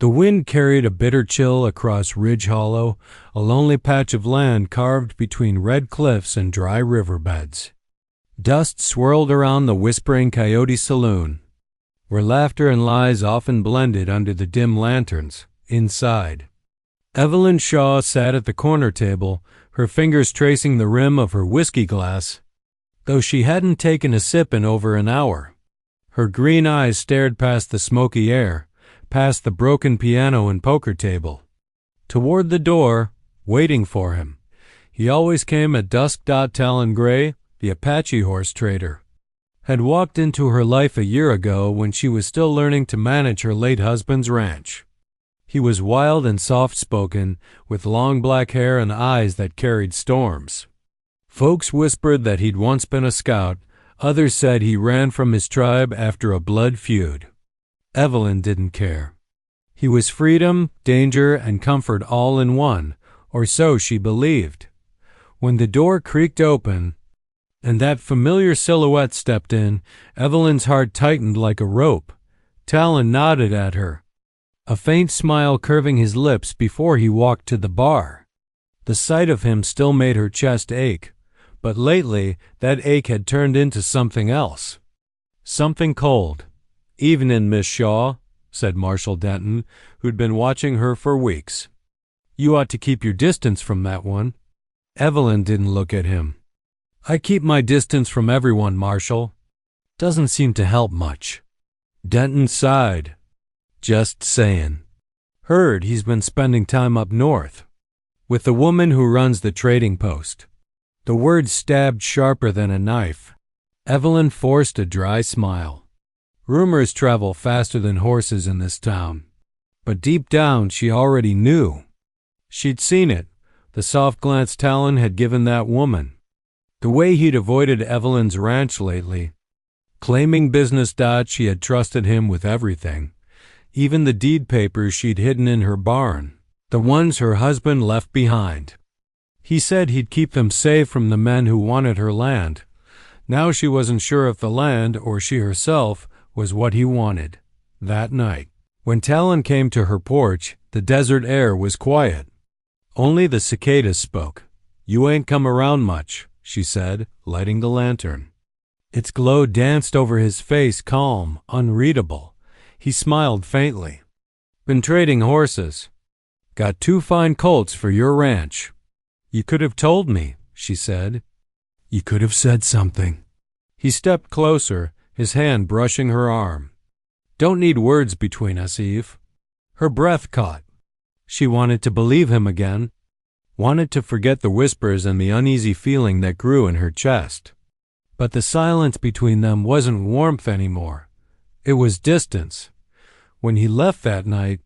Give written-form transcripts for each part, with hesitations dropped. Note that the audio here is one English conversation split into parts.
The wind carried a bitter chill across Ridge Hollow, a lonely patch of land carved between red cliffs and dry riverbeds. Dust swirled around the Whispering Coyote Saloon, where laughter and lies often blended under the dim lanterns inside. Evelyn Shaw sat at the corner table, her fingers tracing the rim of her whiskey glass, though she hadn't taken a sip in over an hour. Her green eyes stared past the smoky air, past the broken piano and poker table, toward the door, waiting for him. He always came at dusk. Talon Gray, the Apache horse trader, had walked into her life a year ago when she was still learning to manage her late husband's ranch. He was wild and soft-spoken, with long black hair and eyes that carried storms. Folks whispered that he'd once been a scout, others said he ran from his tribe after a blood feud. Evelyn didn't care. He was freedom, danger, and comfort all in one, or so she believed. When the door creaked open, and that familiar silhouette stepped in, Evelyn's heart tightened like a rope. Talon nodded at her, a faint smile curving his lips before he walked to the bar. The sight of him still made her chest ache, but lately that ache had turned into something else. Something cold. "Evenin', Miss Shaw," said Marshall Denton, who'd been watching her for weeks. "You ought to keep your distance from that one." Evelyn didn't look at him. "I keep my distance from everyone, Marshall. Doesn't seem to help much." Denton sighed. "Just saying. Heard he's been spending time up north with the woman who runs the trading post." The words stabbed sharper than a knife. Evelyn forced a dry smile. Rumors travel faster than horses in this town. But deep down she already knew. She'd seen it, the soft glance Talon had given that woman, the way he'd avoided Evelyn's ranch lately, claiming business. She had trusted him with everything, even the deed papers she'd hidden in her barn, the ones her husband left behind. He said he'd keep them safe from the men who wanted her land. Now she wasn't sure if the land, or she herself, was what he wanted. That night, when Talon came to her porch, the desert air was quiet. Only the cicadas spoke. "You ain't come around much," she said, lighting the lantern. Its glow danced over his face, calm, unreadable. He smiled faintly. "Been trading horses. Got 2 fine colts for your ranch." "You could have told me," she said. "You could have said something." He stepped closer, his hand brushing her arm. "Don't need words between us, Eve." Her breath caught. She wanted to believe him again, wanted to forget the whispers and the uneasy feeling that grew in her chest. But the silence between them wasn't warmth anymore. It was distance. When he left that night,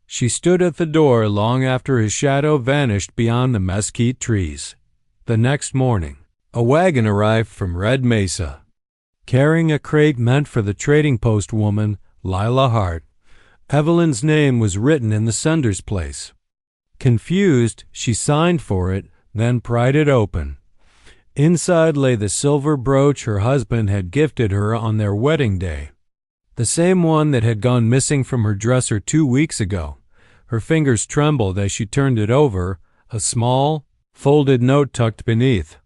she stood at the door long after his shadow vanished beyond the mesquite trees. The next morning, a wagon arrived from Red Mesa, carrying a crate meant for the trading post woman, Lila Hart. Evelyn's name was written in the sender's place. Confused, she signed for it, then pried it open. Inside lay the silver brooch her husband had gifted her on their wedding day, the same one that had gone missing from her dresser 2 weeks ago. Her fingers trembled as she turned it over, a small, folded note tucked beneath.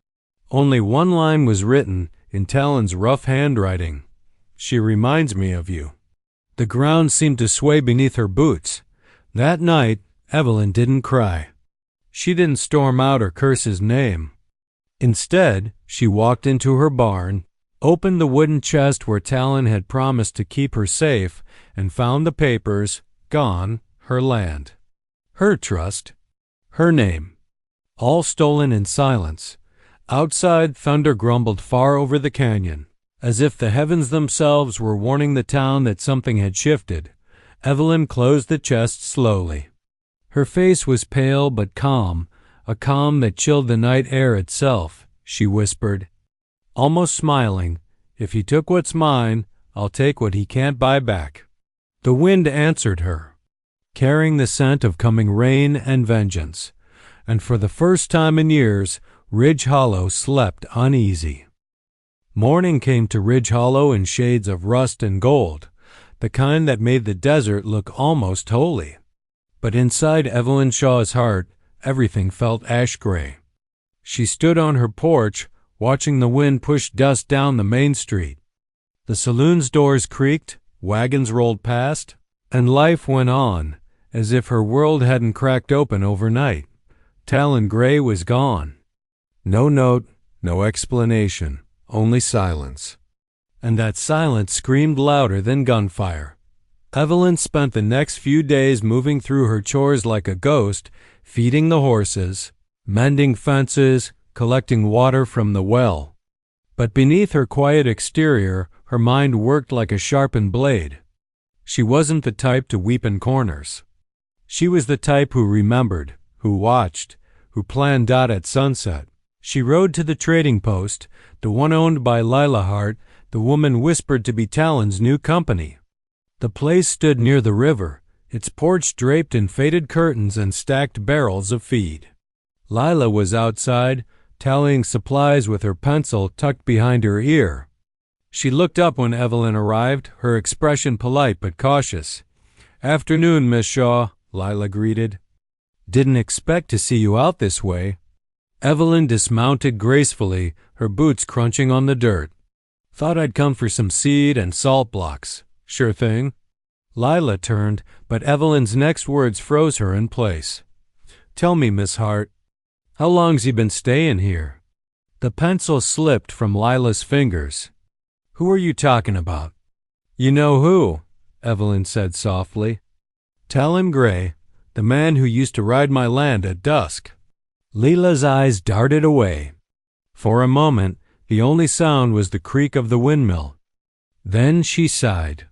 Only one line was written, in Talon's rough handwriting. "She reminds me of you." The ground seemed to sway beneath her boots. That night, Evelyn didn't cry. She didn't storm out or curse his name. Instead, she walked into her barn, opened the wooden chest where Talon had promised to keep her safe, and found the papers, gone, her land, her trust, her name, all stolen in silence. Outside, thunder grumbled far over the canyon, as if the heavens themselves were warning the town that something had shifted. Evelyn closed the chest slowly. Her face was pale but calm, a calm that chilled the night air itself. She whispered, almost smiling, "If he took what's mine, I'll take what he can't buy back." The wind answered her, carrying the scent of coming rain and vengeance, and for the first time in years, Ridge Hollow slept uneasy. Morning came to Ridge Hollow in shades of rust and gold. the kind that made the desert look almost holy. But inside Evelyn Shaw's heart, everything felt ash-gray. She stood on her porch, watching the wind push dust down the main street. The saloon's doors creaked, wagons rolled past, and life went on, as if her world hadn't cracked open overnight. Talon Gray was gone. No note, no explanation, only silence. And that silence screamed louder than gunfire. Evelyn spent the next few days moving through her chores like a ghost, feeding the horses, mending fences, collecting water from the well. But beneath her quiet exterior, her mind worked like a sharpened blade. She wasn't the type to weep in corners. She was the type who remembered, who watched, who planned out at sunset. She rode to the trading post, the one owned by Lila Hart, the woman whispered to be Talon's new company. The place stood near the river, its porch draped in faded curtains and stacked barrels of feed. Lila was outside, tallying supplies with her pencil tucked behind her ear. She looked up when Evelyn arrived, her expression polite but cautious. "Afternoon, Miss Shaw," Lila greeted. "Didn't expect to see you out this way." Evelyn dismounted gracefully, her boots crunching on the dirt. "Thought I'd come for some seed and salt blocks." "Sure thing." Lila turned, but Evelyn's next words froze her in place. "Tell me, Miss Hart, how long's you been staying here?" The pencil slipped from Lila's fingers. "Who are you talking about?" "You know who," Evelyn said softly. "Talon Gray, the man who used to ride my land at dusk." Lila's eyes darted away. For a moment, the only sound was the creak of the windmill. Then she sighed.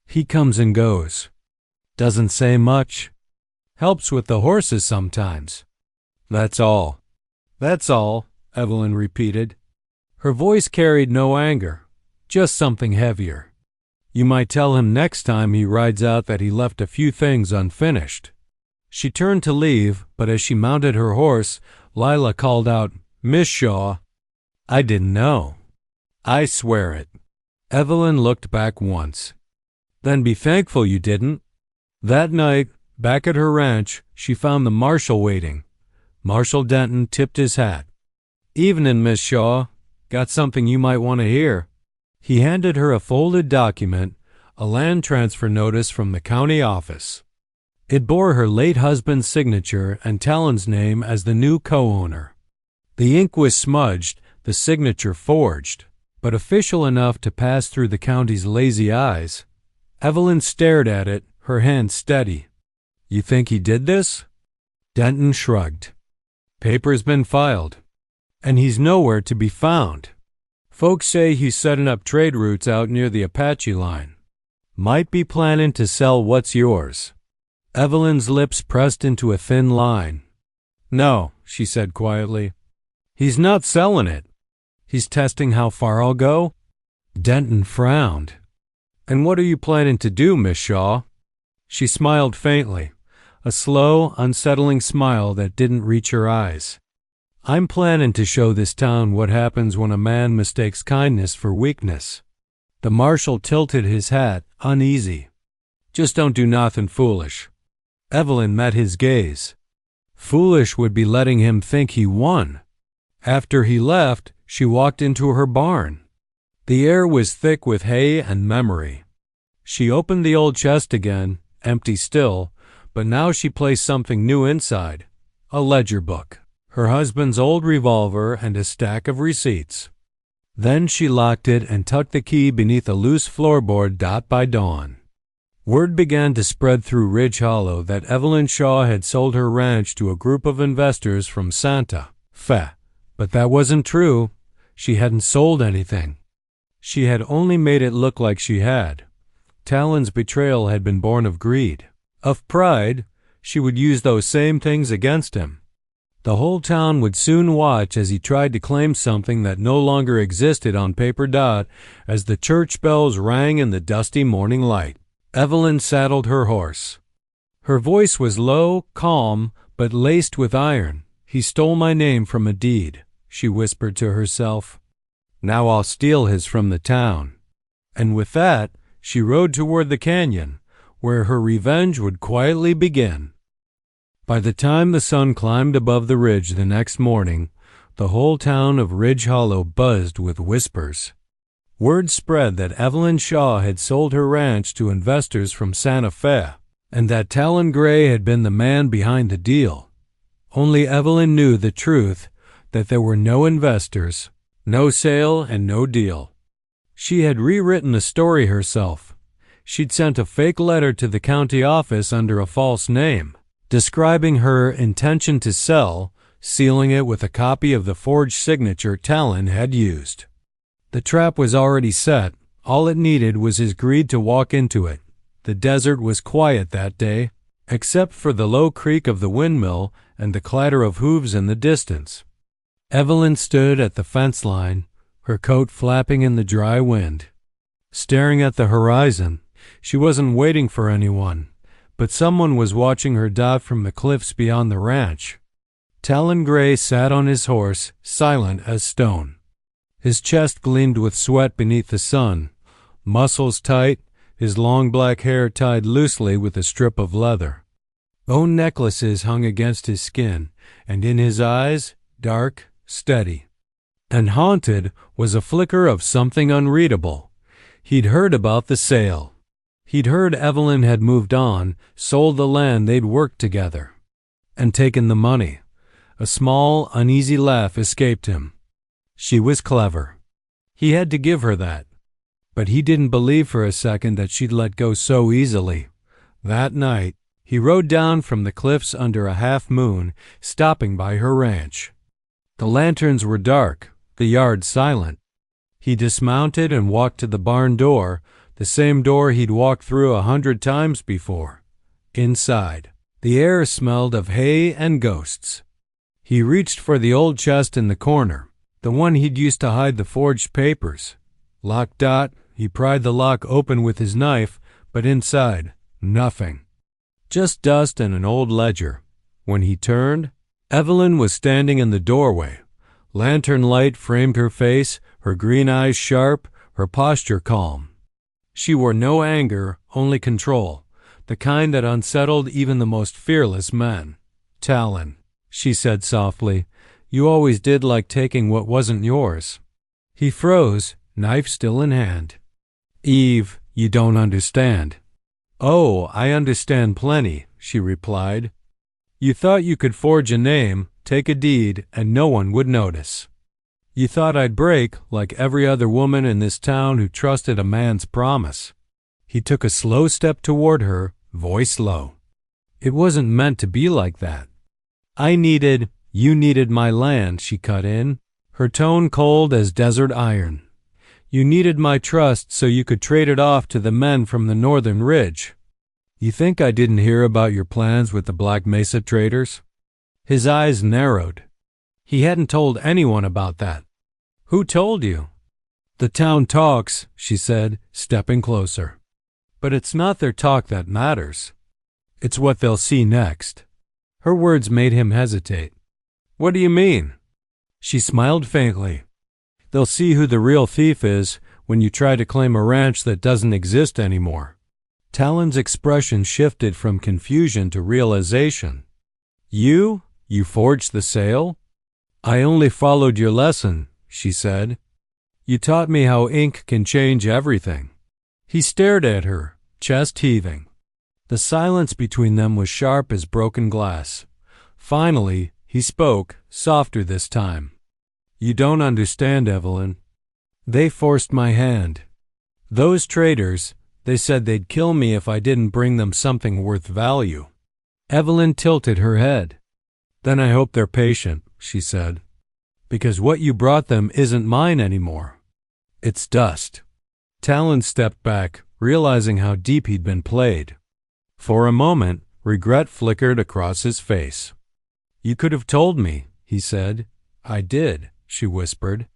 "He comes and goes. Doesn't say much. Helps with the horses sometimes. That's all." "That's all," Evelyn repeated. Her voice carried no anger, just something heavier. "You might tell him next time he rides out that he left a few things unfinished." She turned to leave, but as she mounted her horse, Lila called out, "Miss Shaw." "I didn't know." "I swear it." Evelyn looked back once. "Then be thankful you didn't." That night, back at her ranch, she found the marshal waiting. Marshal Denton tipped his hat. "Evening, Miss Shaw. Got something you might want to hear." He handed her a folded document, a land transfer notice from the county office. It bore her late husband's signature and Talon's name as the new co-owner. The ink was smudged, the signature forged, but official enough to pass through the county's lazy eyes. Evelyn stared at it, her hand steady. "You think he did this?" Denton shrugged. "Paper's been filed, and he's nowhere to be found. Folks say he's setting up trade routes out near the Apache line. Might be planning to sell what's yours." Evelyn's lips pressed into a thin line. "No," she said quietly. "He's not selling it. He's testing how far I'll go." Denton frowned. "And what are you planning to do, Miss Shaw?" She smiled faintly, a slow, unsettling smile that didn't reach her eyes. "I'm planning to show this town what happens when a man mistakes kindness for weakness." The marshal tilted his hat, uneasy. "Just don't do nothing foolish." Evelyn met his gaze. Foolish would be letting him think he won. After he left, she walked into her barn. The air was thick with hay and memory. She opened the old chest again, empty still, but now she placed something new inside, a ledger book, her husband's old revolver, and a stack of receipts. Then she locked it and tucked the key beneath a loose floorboard by dawn. Word began to spread through Ridge Hollow that Evelyn Shaw had sold her ranch to a group of investors from Santa Fe. But that wasn't true. She hadn't sold anything. She had only made it look like she had. Talon's betrayal had been born of greed. Of pride, she would use those same things against him. The whole town would soon watch as he tried to claim something that no longer existed on paper as the church bells rang in the dusty morning light. Evelyn saddled her horse. Her voice was low, calm, but laced with iron. "He stole my name from a deed," she whispered to herself. "Now I'll steal his from the town." And with that, She rode toward the canyon, where her revenge would quietly begin. By the time the sun climbed above the ridge the next morning, the whole town of Ridge Hollow buzzed with whispers. Word spread that Evelyn Shaw had sold her ranch to investors from Santa Fe, and that Talon Gray had been the man behind the deal. Only Evelyn knew the truth, that there were no investors, no sale, and no deal. She had rewritten the story herself. She'd sent a fake letter to the county office under a false name, describing her intention to sell, sealing it with a copy of the forged signature Talon had used. The trap was already set. All it needed was his greed to walk into it. The desert was quiet that day, except for the low creak of the windmill and the clatter of hooves in the distance. Evelyn stood at the fence line, her coat flapping in the dry wind. Staring at the horizon, she wasn't waiting for anyone, but someone was watching her dive from the cliffs beyond the ranch. Talon Gray sat on his horse, silent as stone. His chest gleamed with sweat beneath the sun, muscles tight, his long black hair tied loosely with a strip of leather. Bone necklaces hung against his skin, and in his eyes, dark, steady. And haunted was a flicker of something unreadable. He'd heard about the sale. He'd heard Evelyn had moved on, sold the land they'd worked together, and taken the money. A small, uneasy laugh escaped him. She was clever. He had to give her that. But he didn't believe for a second that she'd let go so easily. That night, he rode down from the cliffs under a half moon, stopping by her ranch. The lanterns were dark, the yard silent. He dismounted and walked to the barn door, the same door he'd walked through 100 times before. Inside, the air smelled of hay and ghosts. He reached for the old chest in the corner, the one he'd used to hide the forged papers. Locked. He pried the lock open with his knife, but inside, nothing. Just dust and an old ledger. When he turned, Evelyn was standing in the doorway. Lantern light framed her face, her green eyes sharp, her posture calm. She wore no anger, only control, the kind that unsettled even the most fearless men. "Talon," she said softly, "you always did like taking what wasn't yours." He froze, knife still in hand. "Eve, you don't understand." "Oh, I understand plenty," she replied. "You thought you could forge a name, take a deed, and no one would notice. You thought I'd break like every other woman in this town who trusted a man's promise." He took a slow step toward her, voice low. "It wasn't meant to be like that." You needed my land," she cut in, her tone cold as desert iron. "You needed my trust so you could trade it off to the men from the northern ridge. You think I didn't hear about your plans with the Black Mesa traders?" His eyes narrowed. He hadn't told anyone about that. "Who told you?" "The town talks," she said, stepping closer. "But it's not their talk that matters. It's what they'll see next." Her words made him hesitate. "What do you mean?" She smiled faintly. "They'll see who the real thief is when you try to claim a ranch that doesn't exist anymore." Talon's expression shifted from confusion to realization. You forged the sale?" "I only followed your lesson," she said. "You taught me how ink can change everything." He stared at her, chest heaving. The silence between them was sharp as broken glass. Finally, he spoke, softer this time. "You don't understand, Evelyn. They forced my hand. Those traders, they said they'd kill me if I didn't bring them something worth value." Evelyn tilted her head. "Then I hope they're patient," she said, "because what you brought them isn't mine anymore. It's dust." Talon stepped back, realizing how deep he'd been played. For a moment, regret flickered across his face. "You could have told me," he said. "I did," she whispered.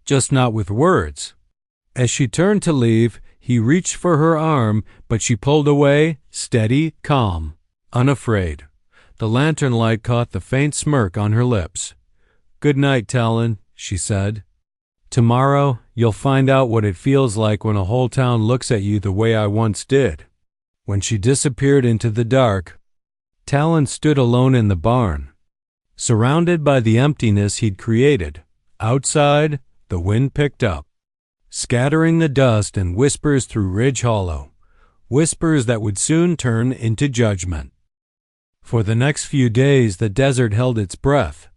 "Just not with words." As she turned to leave, he reached for her arm, but she pulled away, steady, calm, unafraid. The lantern light caught the faint smirk on her lips. "Good night, Talon," she said. "Tomorrow you'll find out what it feels like when a whole town looks at you the way I once did." When she disappeared into the dark, Talon stood alone in the barn, surrounded by the emptiness he'd created. Outside, the wind picked up, scattering the dust and whispers through Ridge Hollow, whispers that would soon turn into judgment. For the next few days, the desert held its breath.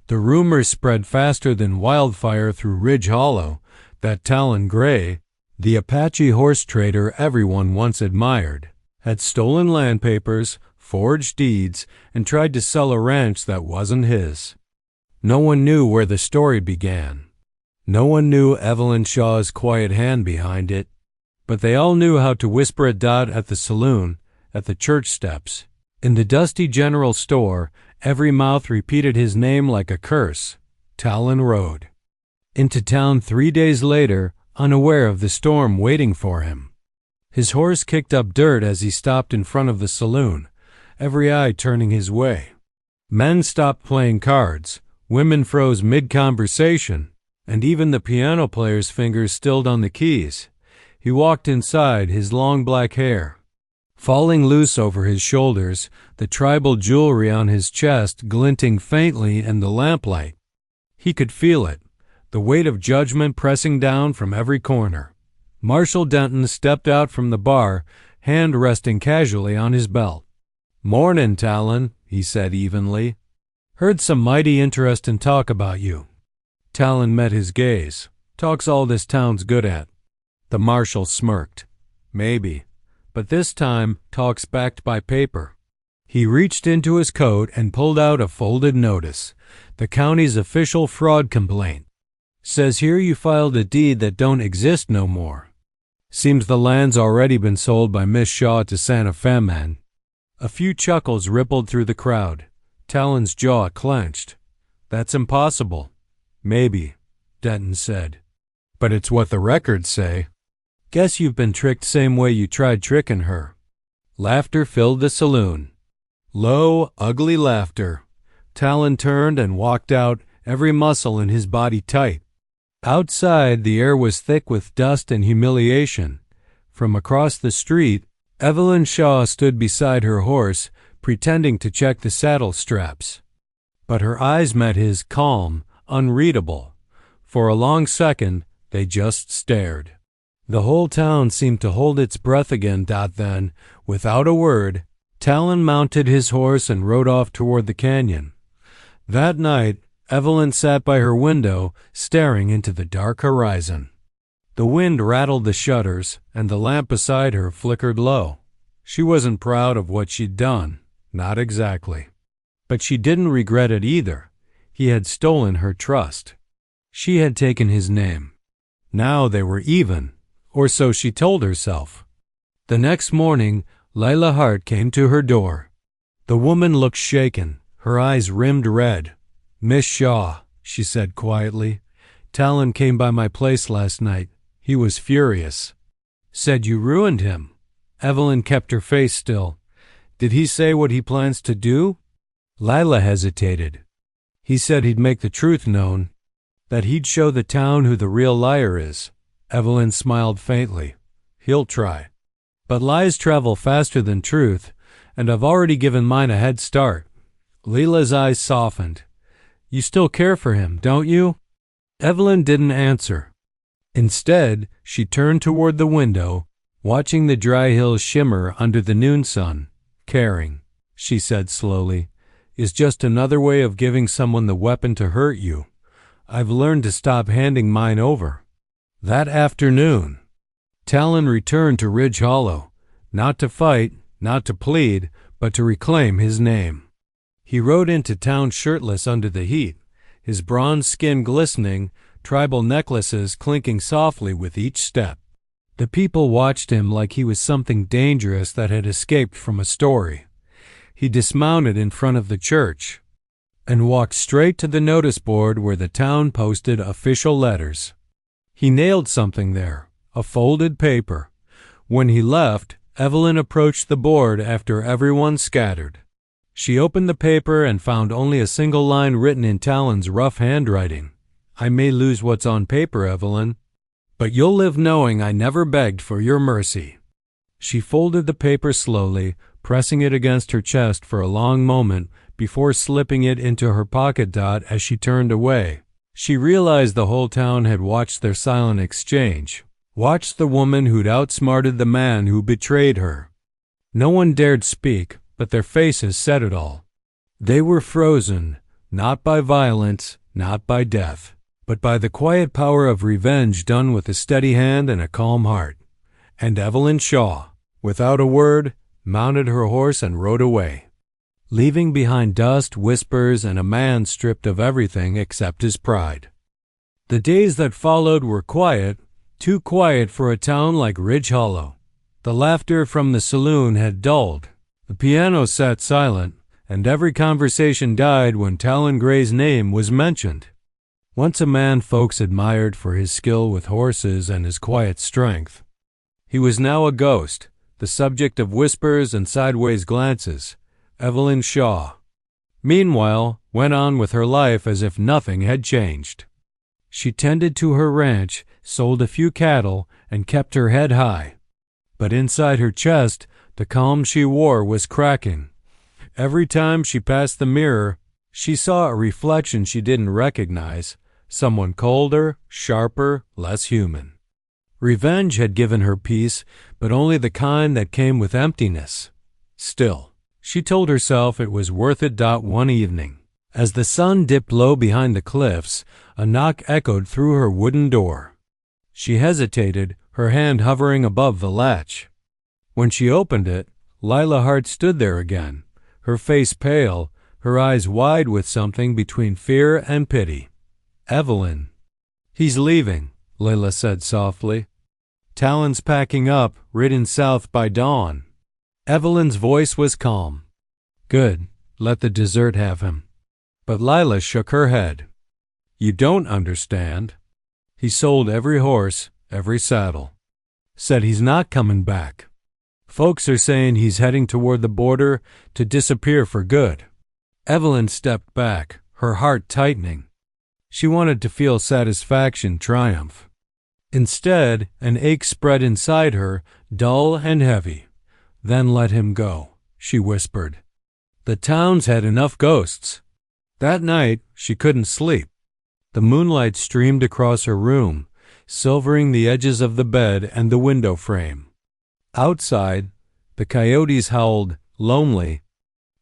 The rumors spread faster than wildfire through Ridge Hollow that Talon Gray, the Apache horse trader everyone once admired, had stolen land papers, forged deeds, and tried to sell a ranch that wasn't his. No one knew where the story began. No one knew Evelyn Shaw's quiet hand behind it, but they all knew how to whisper a dot at the saloon, at the church steps. In the dusty general store, every mouth repeated his name like a curse. Talon rode into town 3 days later, unaware of the storm waiting for him. His horse kicked up dirt as he stopped in front of the saloon, every eye turning his way. Men stopped playing cards, women froze mid-conversation, and even the piano player's fingers stilled on the keys. He walked inside, his long black hair falling loose over his shoulders, the tribal jewelry on his chest glinting faintly in the lamplight. He could feel it, the weight of judgment pressing down from every corner. Marshal Denton stepped out from the bar, hand resting casually on his belt. "Mornin', Talon," he said evenly. "Heard some mighty interestin' talk about you." Talon met his gaze. "Talk's all this town's good at." The marshal smirked. "Maybe. But this time, talk's backed by paper." He reached into his coat and pulled out a folded notice. "The county's official fraud complaint. Says here you filed a deed that don't exist no more. Seems the land's already been sold by Miss Shaw to Santa Fe men." A few chuckles rippled through the crowd. Talon's jaw clenched. "That's impossible." "Maybe," Denton said. "But it's what the records say. Guess you've been tricked same way you tried tricking her." Laughter filled the saloon. Low, ugly laughter. Talon turned and walked out, every muscle in his body tight. Outside, the air was thick with dust and humiliation. From across the street, Evelyn Shaw stood beside her horse, pretending to check the saddle straps. But her eyes met his, calm, unreadable. For a long second, they just stared. The whole town seemed to hold its breath again. Then, without a word, Talon mounted his horse and rode off toward the canyon. That night, Evelyn sat by her window, staring into the dark horizon. The wind rattled the shutters, and the lamp beside her flickered low. She wasn't proud of what she'd done, not exactly. But she didn't regret it either. He had stolen her trust. She had taken his name. Now they were even, or so she told herself. The next morning, Lila Hart came to her door. The woman looked shaken, her eyes rimmed red. "Miss Shaw," she said quietly, "Talon came by my place last night. He was furious. Said you ruined him." Evelyn kept her face still. "Did he say what he plans to do?" Lila hesitated. "He said he'd make the truth known, that he'd show the town who the real liar is." Evelyn smiled faintly. "He'll try. But lies travel faster than truth, and I've already given mine a head start." Lila's eyes softened. "You still care for him, don't you?" Evelyn didn't answer. Instead, she turned toward the window, watching the dry hills shimmer under the noon sun. "Caring," she said slowly, "is just another way of giving someone the weapon to hurt you. I've learned to stop handing mine over." That afternoon, Talon returned to Ridge Hollow, not to fight, not to plead, but to reclaim his name. He rode into town shirtless under the heat, his bronze skin glistening, tribal necklaces clinking softly with each step. The people watched him like he was something dangerous that had escaped from a story. He dismounted in front of the church and walked straight to the notice board where the town posted official letters. He nailed something there, a folded paper. When he left, Evelyn approached the board after everyone scattered. She opened the paper and found only a single line written in Talon's rough handwriting. "I may lose what's on paper, Evelyn, But you'll live knowing I never begged for your mercy." She folded the paper slowly, pressing it against her chest for a long moment before slipping it into her pocket dot as she turned away. She realized the whole town had watched their silent exchange, watched the woman who'd outsmarted the man who betrayed her. No one dared speak, but their faces said it all. They were frozen, not by violence, not by death, but by the quiet power of revenge done with a steady hand and a calm heart. And Evelyn Shaw, without a word, mounted her horse and rode away, leaving behind dust, whispers, and a man stripped of everything except his pride. The days that followed were quiet, too quiet for a town like Ridge Hollow. The laughter from the saloon had dulled. The piano sat silent, and every conversation died when Talon Gray's name was mentioned. Once a man folks admired for his skill with horses and his quiet strength. He was now a ghost, the subject of whispers and sideways glances. Evelyn Shaw, meanwhile, went on with her life as if nothing had changed. She tended to her ranch, sold a few cattle, and kept her head high. But inside her chest, the calm she wore was cracking. Every time she passed the mirror, she saw a reflection she didn't recognize, someone colder, sharper, less human. Revenge had given her peace, but only the kind that came with emptiness. Still, she told herself it was worth it. One evening, as the sun dipped low behind the cliffs, a knock echoed through her wooden door. She hesitated, her hand hovering above the latch. When she opened it, Lila Hart stood there again, her face pale, her eyes wide with something between fear and pity. "Evelyn." "He's leaving," Lila said softly. "Talon's packing up, ridden south by dawn." Evelyn's voice was calm. "Good, let the dessert have him." But Lila shook her head. "You don't understand. He sold every horse, every saddle. Said he's not coming back. Folks are saying he's heading toward the border to disappear for good." Evelyn stepped back, her heart tightening. She wanted to feel satisfaction, triumph. Instead, an ache spread inside her, dull and heavy. "Then let him go," she whispered. The town's had enough ghosts. That night, she couldn't sleep. The moonlight streamed across her room, silvering the edges of the bed and the window frame. Outside, the coyotes howled, lonely,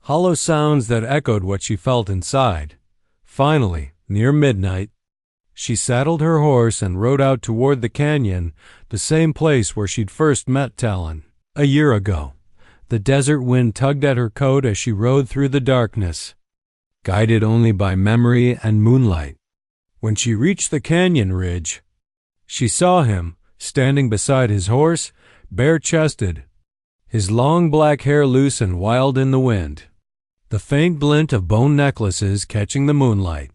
hollow sounds that echoed what she felt inside. Finally, near midnight, she saddled her horse and rode out toward the canyon, the same place where she'd first met Talon, a year ago. The desert wind tugged at her coat as she rode through the darkness, guided only by memory and moonlight. When she reached the canyon ridge, she saw him, standing beside his horse, bare-chested, his long black hair loose and wild in the wind, the faint glint of bone necklaces catching the moonlight.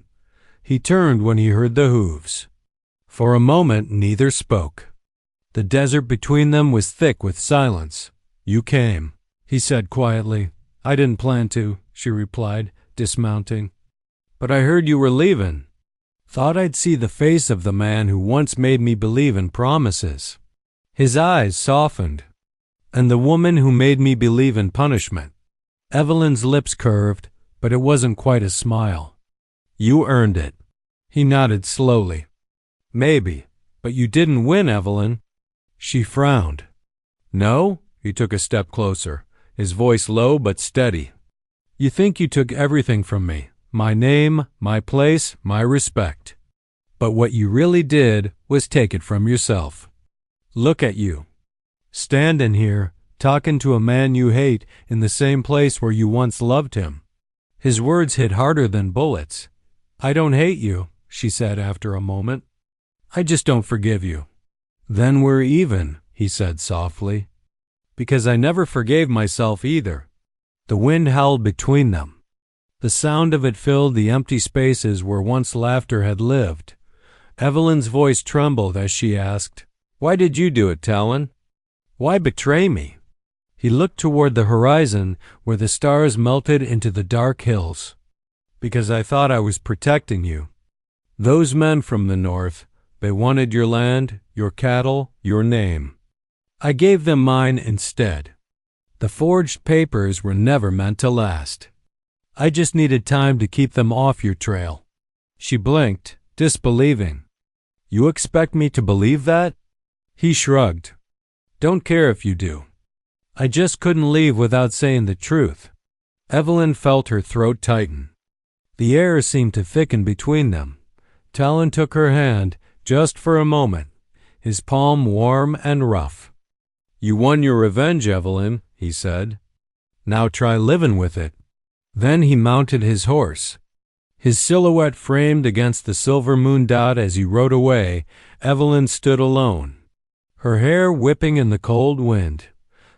He turned when he heard the hooves. For a moment, neither spoke. The desert between them was thick with silence. "You came," he said quietly. "I didn't plan to," she replied, dismounting. "But I heard you were leaving. Thought I'd see the face of the man who once made me believe in promises." His eyes softened. "And the woman who made me believe in punishment." Evelyn's lips curved, but it wasn't quite a smile. "You earned it." He nodded slowly. "Maybe, but you didn't win, Evelyn." She frowned. "No?" He took a step closer, his voice low but steady. "You think you took everything from me, my name, my place, my respect. But what you really did was take it from yourself. Look at you, standing here, talking to a man you hate in the same place where you once loved him." His words hit harder than bullets. "I don't hate you," she said after a moment. "I just don't forgive you." "Then we're even," he said softly. "Because I never forgave myself either." The wind howled between them. The sound of it filled the empty spaces where once laughter had lived. Evelyn's voice trembled as she asked, "Why did you do it, Talon? Why betray me?" He looked toward the horizon where the stars melted into the dark hills. "Because I thought I was protecting you. Those men from the north, They wanted your land, your cattle, your name. I gave them mine instead. The forged papers were never meant to last. I just needed time to keep them off your trail." She blinked, disbelieving. "You expect me to believe that?" He shrugged. "Don't care if you do. I just couldn't leave without saying the truth." Evelyn felt her throat tighten. The air seemed to thicken between them. Talon took her hand, just for a moment, his palm warm and rough. "You won your revenge, Evelyn," he said. "Now try living with it." Then he mounted his horse. His silhouette framed against the silver moon dot as he rode away, Evelyn stood alone, her hair whipping in the cold wind.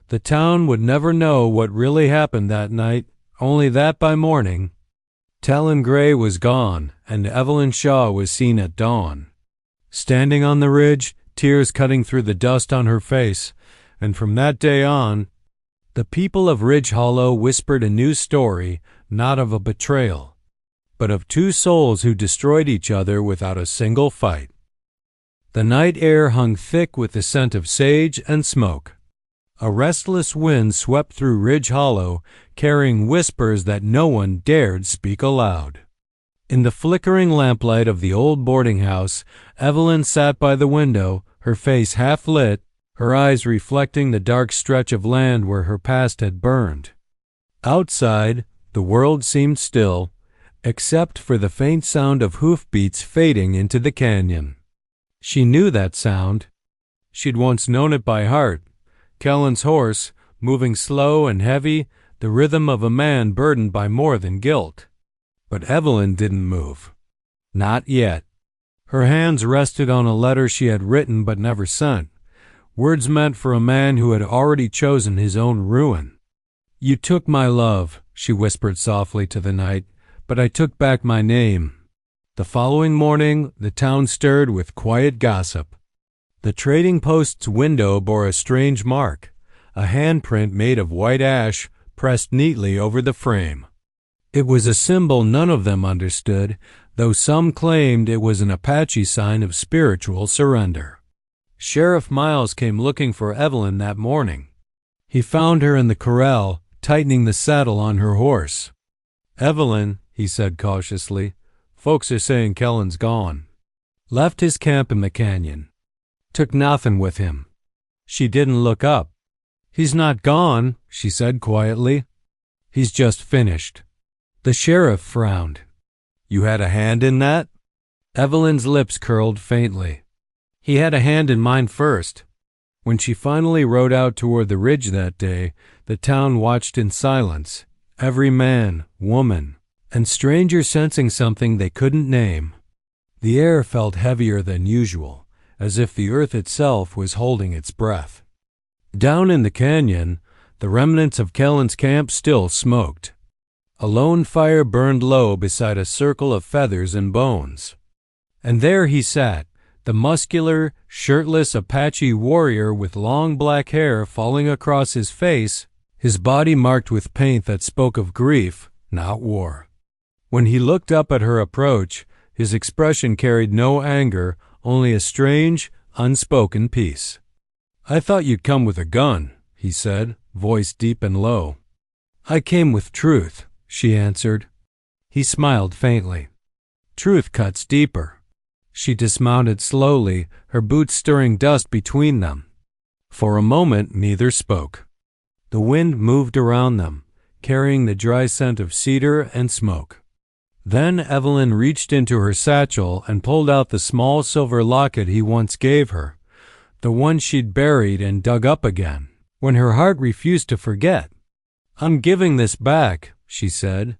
The town would never know what really happened that night, only that by morning, Talon Gray was gone and Evelyn Shaw was seen at dawn, standing on the ridge, tears cutting through the dust on her face, and from that day on, the people of Ridge Hollow whispered a new story, not of a betrayal, but of two souls who destroyed each other without a single fight. The night air hung thick with the scent of sage and smoke. A restless wind swept through Ridge Hollow, carrying whispers that no one dared speak aloud. In the flickering lamplight of the old boarding house, Evelyn sat by the window, her face half lit, her eyes reflecting the dark stretch of land where her past had burned. Outside, the world seemed still, except for the faint sound of hoofbeats fading into the canyon. She knew that sound. She'd once known it by heart. Kaelan's horse, moving slow and heavy, the rhythm of a man burdened by more than guilt. But Evelyn didn't move. Not yet. Her hands rested on a letter she had written but never sent, words meant for a man who had already chosen his own ruin. "You took my love," she whispered softly to the night, "but I took back my name." The following morning, the town stirred with quiet gossip. The trading post's window bore a strange mark, a handprint made of white ash pressed neatly over the frame. It was a symbol none of them understood, though some claimed it was an Apache sign of spiritual surrender. Sheriff Miles came looking for Evelyn that morning. He found her in the corral, tightening the saddle on her horse. "Evelyn," he said cautiously, "folks are saying Kellen's gone. Left his camp in the canyon. Took nothing with him." She didn't look up. "He's not gone," she said quietly. "He's just finished." The sheriff frowned. "You had a hand in that?" Evelyn's lips curled faintly. "He had a hand in mine first." When she finally rode out toward the ridge that day, the town watched in silence, every man, woman, and stranger sensing something they couldn't name. The air felt heavier than usual, as if the earth itself was holding its breath. Down in the canyon, the remnants of Kaelan's camp still smoked. A lone fire burned low beside a circle of feathers and bones. And there he sat, the muscular, shirtless Apache warrior with long black hair falling across his face, his body marked with paint that spoke of grief, not war. When he looked up at her approach, his expression carried no anger, only a strange, unspoken peace. "I thought you'd come with a gun," he said, voice deep and low. "I came with truth," she answered. He smiled faintly. "Truth cuts deeper." She dismounted slowly, her boots stirring dust between them. For a moment neither spoke. The wind moved around them, carrying the dry scent of cedar and smoke. Then Evelyn reached into her satchel and pulled out the small silver locket he once gave her, the one she'd buried and dug up again, when her heart refused to forget. "I'm giving this back," she said.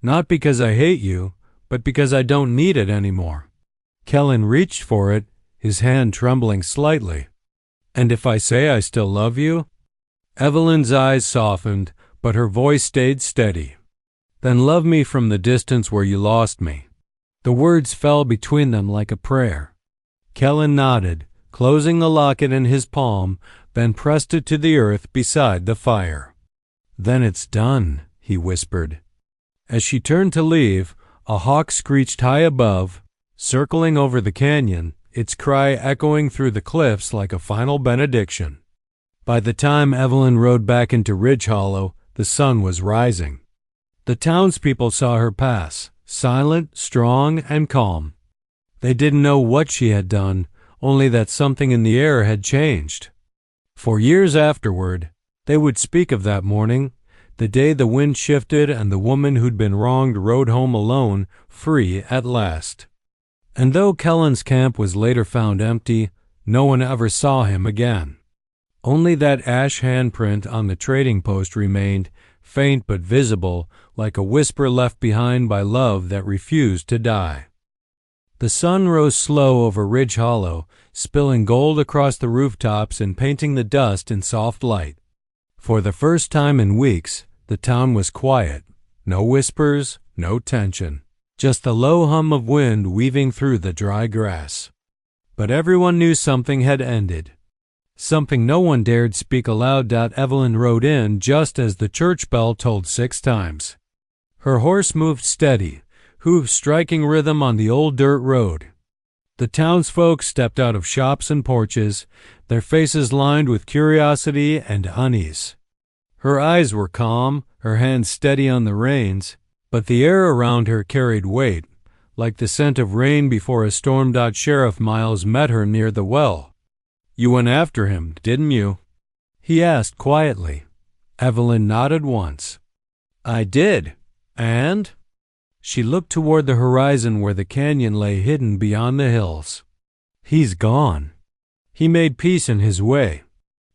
"Not because I hate you, but because I don't need it anymore." Kaelan reached for it, his hand trembling slightly. "And if I say I still love you?" Evelyn's eyes softened, but her voice stayed steady. "Then love me from the distance where you lost me." The words fell between them like a prayer. Kaelan nodded, closing the locket in his palm, then pressed it to the earth beside the fire. "Then it's done," he whispered. As she turned to leave, a hawk screeched high above, circling over the canyon, its cry echoing through the cliffs like a final benediction. By the time Evelyn rode back into Ridge Hollow, the sun was rising. The townspeople saw her pass, silent, strong, and calm. They didn't know what she had done, only that something in the air had changed. For years afterward, they would speak of that morning, the day the wind shifted and the woman who'd been wronged rode home alone, free at last. And though Kaelan's camp was later found empty, no one ever saw him again. Only that ash handprint on the trading post remained, faint but visible, like a whisper left behind by love that refused to die. The sun rose slow over Ridge Hollow, spilling gold across the rooftops and painting the dust in soft light. For the first time in weeks, the town was quiet. No whispers, no tension. Just the low hum of wind weaving through the dry grass. But everyone knew something had ended. Something no one dared speak aloud. Evelyn rode in just as the church bell tolled 6 times. Her horse moved steady, hoofs striking rhythm on the old dirt road. The townsfolk stepped out of shops and porches, their faces lined with curiosity and unease. Her eyes were calm, her hands steady on the reins, but the air around her carried weight, like the scent of rain before a storm. Sheriff Miles met her near the well. "You went after him, didn't you?" he asked quietly. Evelyn nodded once. "I did. And?" She looked toward the horizon where the canyon lay hidden beyond the hills. "He's gone." He made peace in his way.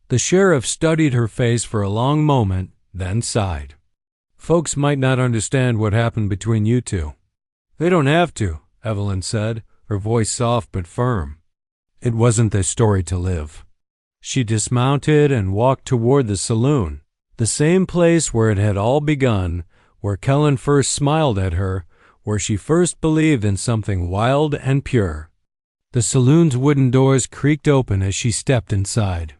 The sheriff studied her face for a long moment, then sighed. "Folks might not understand what happened between you two." "They don't have to," Evelyn said, her voice soft but firm. It wasn't their story to live. She dismounted and walked toward the saloon, the same place where it had all begun, where Kaelan first smiled at her, where she first believed in something wild and pure. The saloon's wooden doors creaked open as she stepped inside.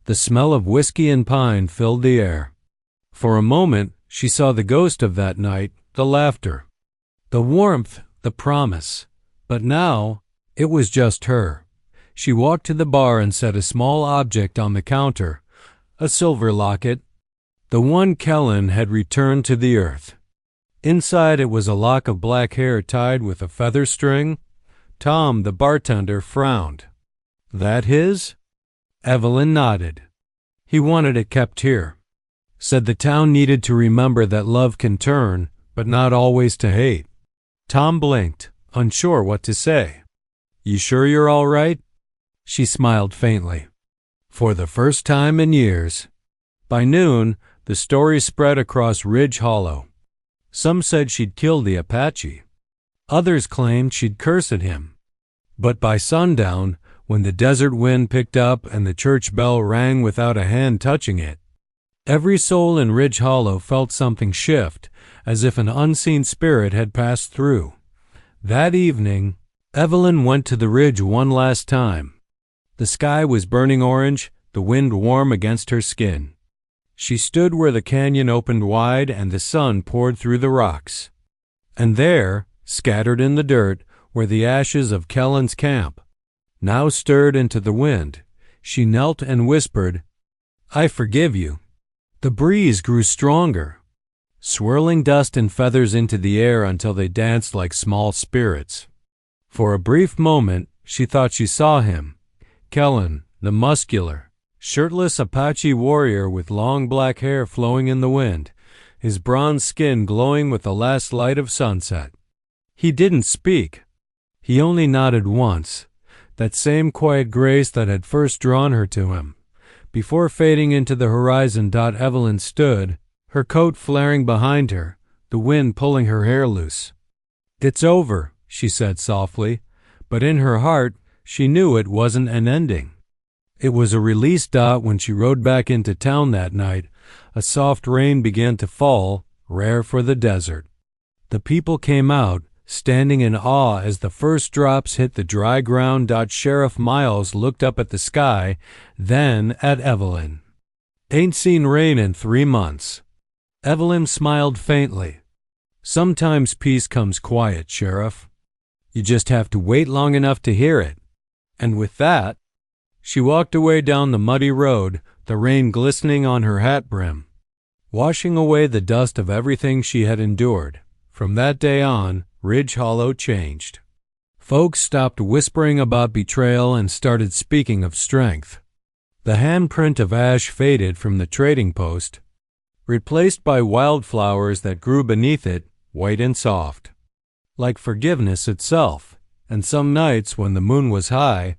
The smell of whiskey and pine filled the air. For a moment, she saw the ghost of that night, the laughter, the warmth, the promise. But now, it was just her. She walked to the bar and set a small object on the counter, a silver locket, the one Kaelan had returned to the earth. Inside it was a lock of black hair tied with a feather string. Tom, the bartender, frowned. "That his?" Evelyn nodded. "He wanted it kept here. Said the town needed to remember that love can turn, but not always to hate." Tom blinked, unsure what to say. "You sure you're all right?" She smiled faintly. For the first time in years. By noon, the story spread across Ridge Hollow. Some said she'd killed the Apache. Others claimed she'd cursed at him. But by sundown, when the desert wind picked up and the church bell rang without a hand touching it, every soul in Ridge Hollow felt something shift, as if an unseen spirit had passed through. That evening, Evelyn went to the ridge one last time. The sky was burning orange, the wind warm against her skin. She stood where the canyon opened wide and the sun poured through the rocks. And there, scattered in the dirt, were the ashes of Kaelan's camp. Now stirred into the wind, she knelt and whispered, "I forgive you." The breeze grew stronger, swirling dust and feathers into the air until they danced like small spirits. For a brief moment, she thought she saw him. Kaelan, the muscular, shirtless Apache warrior with long black hair flowing in the wind, his bronze skin glowing with the last light of sunset. He didn't speak. He only nodded once, that same quiet grace that had first drawn her to him. Before fading into the horizon, Evelyn stood, her coat flaring behind her, the wind pulling her hair loose. "It's over," she said softly, but in her heart, she knew it wasn't an ending. It was a release. When she rode back into town that night, a soft rain began to fall, rare for the desert. The people came out, standing in awe as the first drops hit the dry ground. Sheriff Miles looked up at the sky, then at Evelyn. "Ain't seen rain in 3 months." Evelyn smiled faintly. "Sometimes peace comes quiet, Sheriff. You just have to wait long enough to hear it." And with that, she walked away down the muddy road, the rain glistening on her hat brim, washing away the dust of everything she had endured. From that day on, Ridge Hollow changed. Folks stopped whispering about betrayal and started speaking of strength. The handprint of ash faded from the trading post, replaced by wildflowers that grew beneath it, white and soft, like forgiveness itself. And some nights, when the moon was high,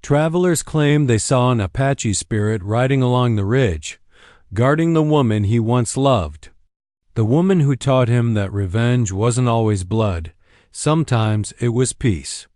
travelers claimed they saw an Apache spirit riding along the ridge, guarding the woman he once loved. The woman who taught him that revenge wasn't always blood. Sometimes it was peace.